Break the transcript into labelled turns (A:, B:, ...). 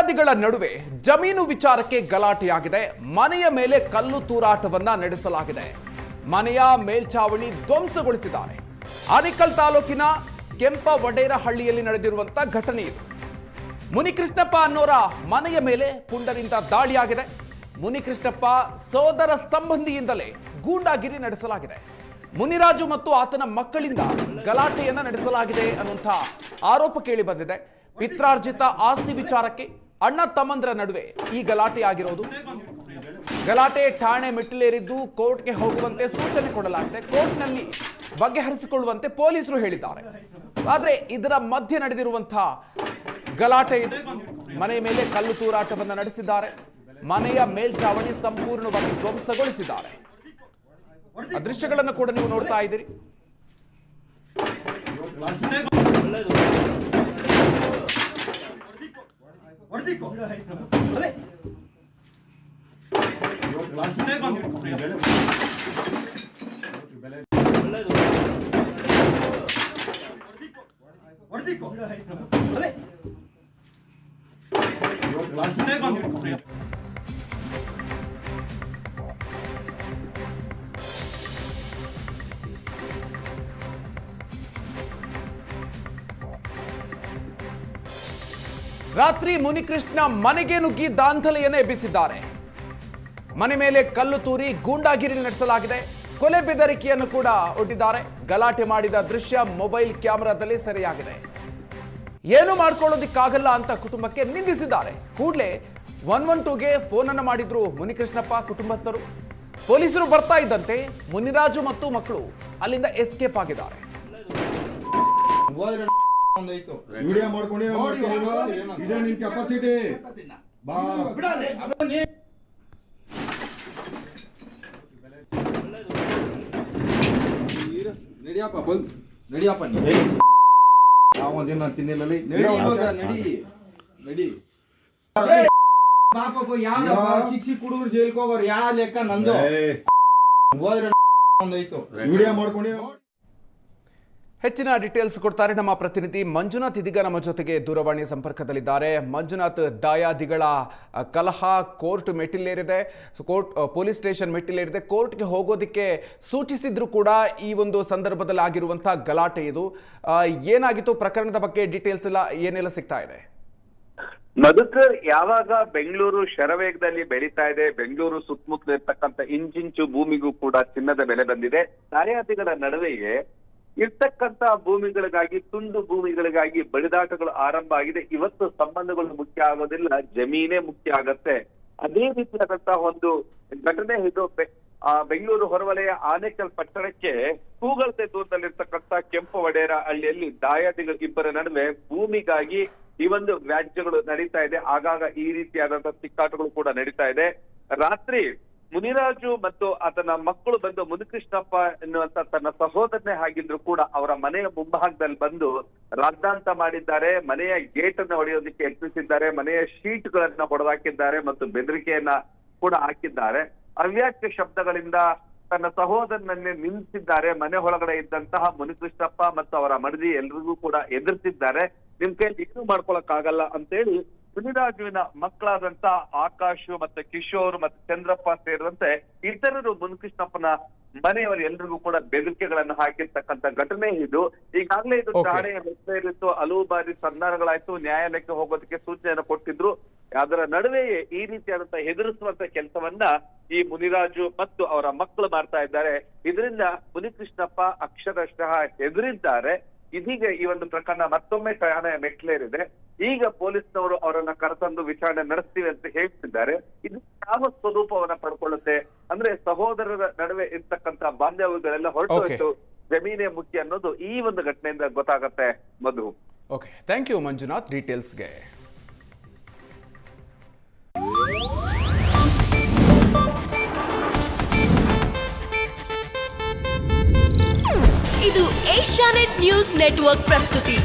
A: ದಾಯಾದಿಗಳ ನಡುವೆ ಜಮೀನು ವಿಚಾರಕ್ಕೆ ಗಲಾಟೆಯಾಗಿದೆ. ಮನೆಯ ಮೇಲೆ ಕಲ್ಲು ತೂರಾಟವನ್ನ ನಡೆಸಲಾಗಿದೆ. ಮನೆಯ ಮೇಲ್ಛಾವಣಿ ಧ್ವಂಸಗೊಳಿಸಿದ್ದಾರೆ. ಆನೇಕಲ್ ತಾಲೂಕಿನ ಕೆಂಪವಡೇರಹಳ್ಳಿಯಲ್ಲಿ ನಡೆದಿರುವಂತಹ ಘಟನೆ ಇದು. ಮುನಿಕೃಷ್ಣಪ್ಪ ಅನ್ನೋರ ಮನೆಯ ಮೇಲೆ ಪುಂಡರಿಂದ ದಾಳಿಯಾಗಿದೆ. ಮುನಿಕೃಷ್ಣಪ್ಪ ಸೋದರ ಸಂಬಂಧಿಯಿಂದಲೇ ಗೂಂಡಾಗಿರಿ ನಡೆಸಲಾಗಿದೆ. ಮುನಿರಾಜು ಮತ್ತು ಆತನ ಮಕ್ಕಳಿಂದ ಗಲಾಟೆಯನ್ನ ನಡೆಸಲಾಗಿದೆ ಅನ್ನುವಂಥ ಆರೋಪ ಕೇಳಿ ಬಂದಿದೆ. ಪಿತ್ರಾರ್ಜಿತ ಆಸ್ತಿ ವಿಚಾರಕ್ಕೆ ಅಣ್ಣ ತಮ್ಮಂದ್ರ ನಡುವೆ ಈ ಗಲಾಟೆ ಆಗಿರೋದು. ಗಲಾಟೆ ಠಾಣೆ ಮೆಟ್ಟಿಲೇರಿದ್ದು ಕೋರ್ಟ್ಗೆ ಹೋಗುವಂತೆ ಸೂಚನೆ ಕೊಡಲಾಗಿದೆ. ಕೋರ್ಟ್ನಲ್ಲಿ ಬಗೆಹರಿಸಿಕೊಳ್ಳುವಂತೆ ಪೊಲೀಸರು ಹೇಳಿದ್ದಾರೆ. ಆದರೆ ಇದರ ಮಧ್ಯೆ ನಡೆದಿರುವಂತಹ ಗಲಾಟೆ ಇದು. ಮನೆಯ ಮೇಲೆ ಕಲ್ಲು ತೂರಾಟವನ್ನು ನಡೆಸಿದ್ದಾರೆ. ಮನೆಯ ಮೇಲ್ಛಾವಣಿ ಸಂಪೂರ್ಣವಾಗಿ ಧ್ವಂಸಗೊಳಿಸಿದ್ದಾರೆ. ಆ ದೃಶ್ಯಗಳನ್ನು ಕೂಡ ನೀವು ನೋಡ್ತಾ ಇದ್ದೀರಿ. ರಾತ್ರಿ ಮುನಿಕೃಷ್ಣ ಮನೆಗೆ ನುಗ್ಗಿ ದಾಂಧಲೆಯನ್ನೇ ಎಬ್ಬಿಸಿದ್ದಾರೆ. ಮನೆ ಮೇಲೆ ಕಲ್ಲು ತೂರಿ ಗೂಂಡಾಗಿರಿ ನಡೆಸಲಾಗಿದೆ. ಕೊಲೆ ಬೆದರಿಕೆಯನ್ನು ಕೂಡ ಒಡ್ಡಿದ್ದಾರೆ. ಗಲಾಟೆ ಮಾಡಿದ ದೃಶ್ಯ ಮೊಬೈಲ್ ಕ್ಯಾಮೆರಾದಲ್ಲಿ ಸೆರೆಯಾಗಿದೆ. ಏನು ಮಾಡ್ಕೊಳ್ಳೋದಿಕ್ಕಾಗಲ್ಲ ಅಂತ ಕುಟುಂಬಕ್ಕೆ ನಿಂದಿಸಿದ್ದಾರೆ. ಕೂಡಲೇ 112ಗೆ ಫೋನ್ ಅನ್ನು ಮಾಡಿದ್ರು ಮುನಿಕೃಷ್ಣಪ್ಪ ಕುಟುಂಬಸ್ಥರು. ಪೊಲೀಸರು ಬರ್ತಾ ಇದ್ದಂತೆ ಮುನಿರಾಜು ಮತ್ತು ಮಕ್ಕಳು ಅಲ್ಲಿಂದ ಎಸ್ಕೇಪ್ ಆಗಿದ್ದಾರೆ.
B: ವಿಡಿಯೋ ಮಾಡ್ಕೊಂಡು ಇದೇ ನಿನ್ ಕೆಪಾಸಿಟಿ
C: ನಡಿಯಪ್ಪ
B: ಒಂದಿನ ತಿನ್ನಿಲ್ಲ ನಡಿ
C: ಪಾಪಕ್ಕೂ ಯಾವ ಶಿಕ್ಷಿ ಕುಡುಗರು ಜೈಲ್ಗೆ ಹೋಗೋರು ಯಾವ ಲೆಕ್ಕ ನಂದು ಹೋದ್ರೆ ಒಂದೈತು.
B: ವಿಡಿಯೋ ಮಾಡ್ಕೊಂಡು
A: ಹೆಚ್ಚಿನ ಡೀಟೇಲ್ಸ್ ಕೊಡ್ತಾರೆ ನಮ್ಮ ಪ್ರತಿನಿಧಿ ಮಂಜುನಾಥ್. ಇದೀಗ ನಮ್ಮ ಜೊತೆಗೆ ದೂರವಾಣಿ ಸಂಪರ್ಕದಲ್ಲಿದ್ದಾರೆ. ಮಂಜುನಾಥ್, ದಾಯಾದಿಗಳ ಕಲಹ ಕೋರ್ಟ್ ಮೆಟ್ಟಿಲೇರಿದೆ. ಪೊಲೀಸ್ ಸ್ಟೇಷನ್ ಮೆಟ್ಟಿಲೇರಿದೆ. ಕೋರ್ಟ್ಗೆ ಹೋಗೋದಕ್ಕೆ ಸೂಚಿಸಿದ್ರು ಕೂಡ ಈ ಒಂದು ಸಂದರ್ಭದಲ್ಲಿ ಆಗಿರುವಂತಹ ಗಲಾಟೆ ಇದು. ಏನಾಗಿತ್ತು ಪ್ರಕರಣದ ಬಗ್ಗೆ ಡೀಟೇಲ್ಸ್ ಎಲ್ಲ ಏನೆಲ್ಲ ಸಿಗ್ತಾ ಇದೆ?
D: ಮಧುಕರ್, ಯಾವಾಗ ಬೆಂಗಳೂರು ಶರವೇಗದಲ್ಲಿ ಬೆಳೀತಾ ಇದೆ, ಬೆಂಗಳೂರು ಸುತ್ತಮುತ್ತಲು ಇರ್ತಕ್ಕಂಥ ಇಂಚಿಂಚು ಭೂಮಿಗೂ ಕೂಡ ಚಿನ್ನದ ಬೆಲೆ ಬಂದಿದೆ. ದಾಯಾದಿಗಳ ನಡುವೆಯೇ ಇರ್ತಕ್ಕಂತ ಭೂಮಿಗಳಿಗಾಗಿ, ತುಂಡು ಭೂಮಿಗಳಿಗಾಗಿ ಬಡಿದಾಟಗಳು ಆರಂಭ ಆಗಿದೆ. ಇವತ್ತು ಸಂಬಂಧಗಳು ಮುಖ್ಯ ಆಗೋದಿಲ್ಲ, ಜಮೀನೇ ಮುಖ್ಯ ಆಗತ್ತೆ. ಅದೇ ರೀತಿಯಾದಂತಹ ಒಂದು ಘಟನೆ ಇದು. ಬೆಂಗಳೂರು ಹೊರವಲಯ ಆನೇಕಲ್ ಪಟ್ಟಣಕ್ಕೆ ಕೂಗಳತೆ ದೂರದಲ್ಲಿರ್ತಕ್ಕಂಥ ಕೆಂಪವಡೇರಹಳ್ಳಿಯಲ್ಲಿ ದಾಯಾದಿಗಳ ಇಬ್ಬರ ನಡುವೆ ಭೂಮಿಗಾಗಿ ಈ ಒಂದು ವ್ಯಾಜ್ಯಗಳು ನಡೀತಾ ಇದೆ. ಆಗಾಗ ಈ ರೀತಿಯಾದಂತಹ ತಿಕ್ಕಾಟಗಳು ಕೂಡ ನಡೀತಾ ಇದೆ. ರಾತ್ರಿ ಮುನಿರಾಜು ಮತ್ತು ಆತನ ಮಕ್ಕಳು ಬಂದು ಮುನಿಕೃಷ್ಣಪ್ಪ ಎನ್ನುವಂತ ತನ್ನ ಸಹೋದರನೇ ಆಗಿದ್ರು ಕೂಡ ಅವರ ಮನೆಯ ಮುಂಭಾಗದಲ್ಲಿ ಬಂದು ರಾದ್ದಾಂತ ಮಾಡಿದ್ದಾರೆ. ಮನೆಯ ಗೇಟ್ ಅನ್ನ ಹೊಡೆಯೋದಕ್ಕೆ ಯತ್ನಿಸಿದ್ದಾರೆ. ಮನೆಯ ಶೀಟ್ ಗಳನ್ನ ಹೊಡೆದಾಕಿದ್ದಾರೆ ಮತ್ತು ಬೆದರಿಕೆಯನ್ನ ಕೂಡ ಹಾಕಿದ್ದಾರೆ. ಅವ್ಯಾಚ್ಯ ಶಬ್ದಗಳಿಂದ ತನ್ನ ಸಹೋದರನನ್ನೇ ನಿಲ್ಲಿಸಿದ್ದಾರೆ. ಮನೆ ಒಳಗಡೆ ಇದ್ದಂತಹ ಮುನಿಕೃಷ್ಣಪ್ಪ ಮತ್ತು ಅವರ ಮಡದಿ ಎಲ್ರಿಗೂ ಕೂಡ ಎದುರಿಸಿದ್ದಾರೆ. ನಿಮ್ ಕೈಯಲ್ಲಿ ಏನು ಮಾಡ್ಕೊಳಕ್ ಆಗಲ್ಲ ಅಂತೇಳಿ ಮುನಿರಾಜುವಿನ ಮಕ್ಕಳಾದಂತ ಆಕಾಶ್ ಮತ್ತೆ ಕಿಶೋರ್ ಮತ್ತೆ ಚಂದ್ರಪ್ಪ ಸೇರಿದಂತೆ ಇತರರು ಮುನಿಕೃಷ್ಣಪ್ಪನ ಮನೆಯವರು ಎಲ್ರಿಗೂ ಕೂಡ ಬೆದರಿಕೆಗಳನ್ನು ಹಾಕಿರ್ತಕ್ಕಂಥ ಘಟನೆ ಇದು. ಈಗಾಗಲೇ ಇದು ಠಾಣೆಯ ಮೆಟ್ಟಿಲೇರಿತ್ತು. ಹಲವು ಬಾರಿ ಸಂಧಾನಗಳಾಯ್ತು. ನ್ಯಾಯಾಲಯಕ್ಕೆ ಹೋಗೋದಕ್ಕೆ ಸೂಚನೆಯನ್ನು ಕೊಟ್ಟಿದ್ರು. ಅದರ ನಡುವೆಯೇ ಈ ರೀತಿಯಾದಂತಹ ಹೆದರಿಸುವಂತ ಕೆಲಸವನ್ನ ಈ ಮುನಿರಾಜು ಮತ್ತು ಅವರ ಮಕ್ಕಳು ಮಾಡ್ತಾ ಇದ್ದಾರೆ. ಇದರಿಂದ ಮುನಿಕೃಷ್ಣಪ್ಪ ಅಕ್ಷರಶಃ ಹೆದರಿದ್ದಾರೆ. ಇದೀಗ ಈ ಒಂದು ಪ್ರಕರಣ ಮತ್ತೊಮ್ಮೆ ಠಾಣೆಯ ಮೆಟ್ಟಿಲೇರಿದೆ. ಈಗ ಪೊಲೀಸ್ನವರು ಅವರನ್ನ ಕರೆತಂದು ವಿಚಾರಣೆ ನಡೆಸ್ತೀವಿ ಅಂತ ಹೇಳ್ತಿದ್ದಾರೆ. ಇದು ಯಾವ ಸ್ವರೂಪವನ್ನ ಪಡ್ಕೊಳ್ಳುತ್ತೆ ಅಂದ್ರೆ ಸಹೋದರರ ನಡುವೆ ಇರ್ತಕ್ಕಂಥ ಬಾಂಧವ್ಯಗಳೆಲ್ಲ ಹೊರಟೋಯ್ತು, ಜಮೀನೇ ಮುಖ್ಯ ಅನ್ನೋದು ಈ ಒಂದು ಘಟನೆಯಿಂದ ಗೊತ್ತಾಗತ್ತೆ. Madhu.
A: Okay, thank you Manjunath ಡೀಟೇಲ್ಸ್ಗೆ.
E: ಇದು ಏಷ್ಯಾನೆಟ್ ನ್ಯೂಸ್ ನೆಟ್ವರ್ಕ್ ಪ್ರಸ್ತುತಿ.